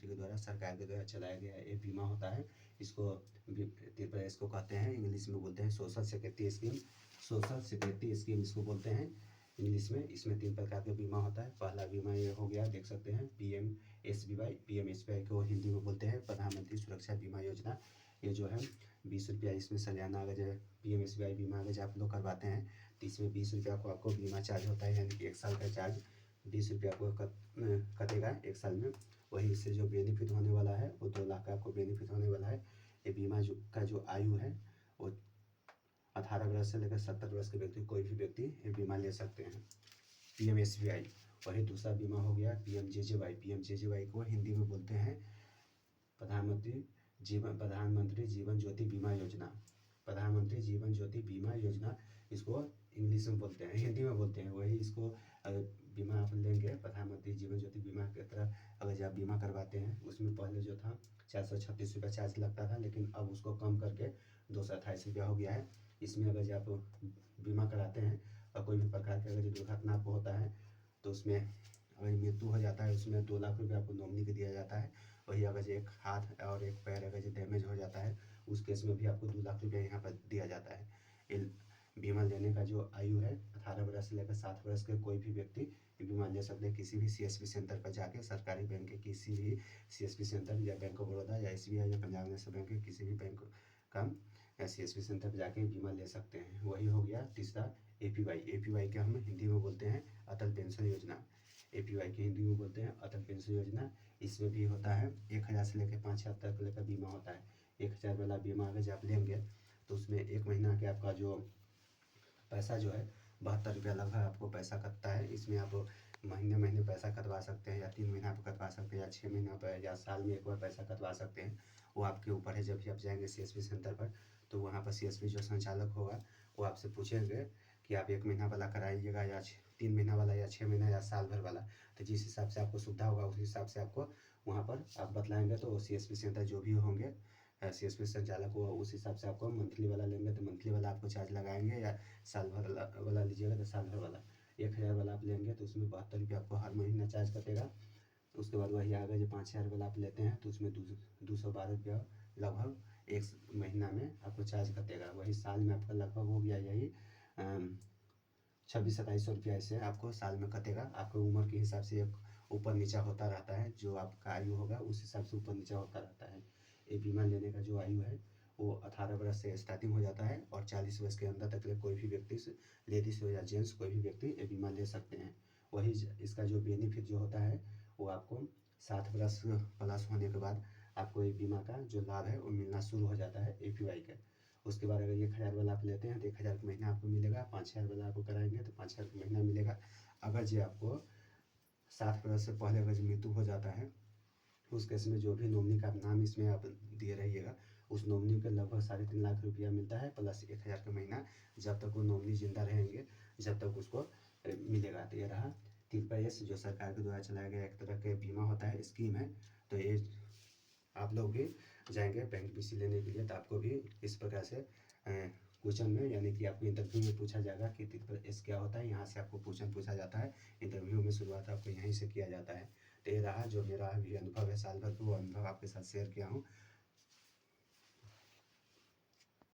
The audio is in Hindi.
प्रधानमंत्री के द्वारा, सरकार के द्वारा चलाया गया ये बीमा होता है। इसको कहते हैं, इंग्लिश में बोलते हैं social security scheme. Social security scheme इसको बोलते हैं इंग्लिश में। इसमें 3 प्रकार का बीमा होता है। पहला बीमा ये हो गया, देख सकते हैं PMSBY। PMSBY को हिंदी में बोलते हैं प्रधानमंत्री सुरक्षा बीमा योजना। ये जो है 20 रुपया इसमें सालाना अगर PMSBY बीमा अगर आप लोग करवाते हैं तो इसमें 20 रुपया को आपको बीमा चार्ज होता है, यानी कि 1 साल का चार्ज 20 रुपया को कटेगा 1 साल में। वही इससे जो बेनिफिट होने वाला है वो 2 लाख का आपको बेनिफिट होने वाला है। ये बीमा का जो आयु है वो 18 वर्ष से लेकर 70 वर्ष के व्यक्ति, कोई भी व्यक्ति ये बीमा ले सकते हैं, PMSBY। वही दूसरा बीमा हो गया PMJJY। PMJJY को हिंदी में बोलते हैं प्रधानमंत्री जीवन ज्योति बीमा योजना। प्रधानमंत्री जीवन ज्योति बीमा योजना इसको इंग्लिश में बोलते हैं, हिंदी में बोलते हैं। वही इसको बीमा आप लेंगे प्रधानमंत्री जीवन ज्योति बीमा की तरह अगर आप बीमा करवाते हैं, उसमें पहले जो था 436 रुपया चार्ज लगता था, लेकिन अब उसको कम करके 228 रुपया हो गया है। इसमें अगर आप बीमा कराते हैं और कोई भी प्रकार की अगर दुर्घटना आपको होता है तो उसमें अगर मृत्यु हो जाता है उसमें 2 लाख रुपये आपको नॉमिनी को दिया जाता है। वही अगर एक हाथ और एक पैर अगर डैमेज हो जाता है उस केस में भी आपको 2 लाख रुपया यहाँ पर दिया जाता है। ये बीमा लेने का जो आयु है 18 वर्ष से लेकर 60 वर्ष के कोई भी व्यक्ति बीमा ले सकते हैं। किसी भी CSP सेंटर पर जाके, सरकारी बैंक के किसी भी CSP सेंटर या बैंक ऑफ बड़ौदा या SBI या पंजाब नेशनल बैंक के किसी भी बैंक का CSP सेंटर पर जाके बीमा ले सकते हैं। वही हो गया तीसरा APY। APY के हम हिंदी में बोलते हैं अटल पेंशन योजना। APY की हिंदी में बोलते हैं अटल पेंशन योजना। इसमें भी होता है 1000 से लेकर 5000 तक लेकर बीमा होता है। 1000 वाला बीमा अगर आप लेंगे तो उसमें 1 महीना के आपका जो पैसा जो है 72 रुपया लगभग आपको पैसा कटता है। इसमें आप महीने पैसा कटवा सकते हैं, या 3 महीना पर कटवा सकते हैं, या 6 महीना पर, या साल में एक बार पैसा कटवा सकते हैं। वो आपके ऊपर है। जब भी आप जाएंगे CSP सेंटर पर तो वहाँ पर CSP जो संचालक होगा वो आपसे पूछेंगे कि आप 1 महीना वाला कराइएगा या 3 महीना वाला या 6 महीना या साल भर वाला। तो जिस हिसाब से आपको सुविधा होगा उस हिसाब से आपको वहाँ पर आप बतलाएंगे। तो CSP सेंटर जो भी होंगे CSP संचालक वो उस हिसाब से आपको मंथली वाला लेंगे तो मंथली वाला आपको चार्ज लगाएंगे, या साल भर वाला लीजिएगा तो साल भर वाला। 1000 वाला आप लेंगे तो उसमें 72 रुपया आपको हर महीना चार्ज कटेगा। उसके बाद वही आगे जो 5000 वाला आप लेते हैं तो उसमें 212 रुपया लगभग 1 महीना में आपको चार्ज कटेगा। वही साल में आपका लगभग हो गया यही 2600-2700 रुपया ऐसे आपको साल में कटेगा। आपके उम्र के हिसाब से एक ऊपर नीचा होता रहता है, जो आपका आयु होगा उस हिसाब से ऊपर नीचा होता रहता है। ये बीमा लेने का जो आयु है वो 18 वर्ष से स्टार्टिंग हो जाता है और 40 वर्ष के अंदर तक कोई भी व्यक्ति, लेडीज हो या जेंट्स, कोई भी व्यक्ति ये बीमा ले सकते हैं। वही इसका जो बेनिफिट जो होता है वो आपको 60 वर्ष प्लस होने के बाद आपको ये बीमा का जो लाभ है वो मिलना शुरू हो जाता है APY का। उसके बाद अगर 1000 वाला आप लेते हैं तो 1000 का महीना आपको मिलेगा। 5000 वाला आपको कराएंगे तो 5000 का महीना मिलेगा। अगर जो आपको 60 वर्ष से पहले अगर मृत्यु हो जाता है उस केस में जो भी नॉमिनी का नाम इसमें आप दिए रहिएगा उस नॉमिनी को लगभग 3.5 लाख रुपया मिलता है, प्लस 1000 का महीना। जब तक वो नॉमिनी जिंदा रहेंगे जब तक उसको मिलेगा। तो ये रहा 3PS जो सरकार के द्वारा चलाया गया एक तरह का बीमा होता है, स्कीम है। तो ये आप लोग भी जाएंगे बैंक BC लेने के लिए तो आपको भी इस प्रकार से क्वेश्चन में, यानी कि आपको इंटरव्यू में पूछा जाएगा कि 3PS क्या होता है। यहाँ से आपको क्वेश्चन पूछा जाता है इंटरव्यू में, शुरुआत आपको यहीं से किया जाता है। तो ये रहा जो मेरा भी अनुभव है साल भर का, वो अनुभव आपके साथ शेयर किया हूँ।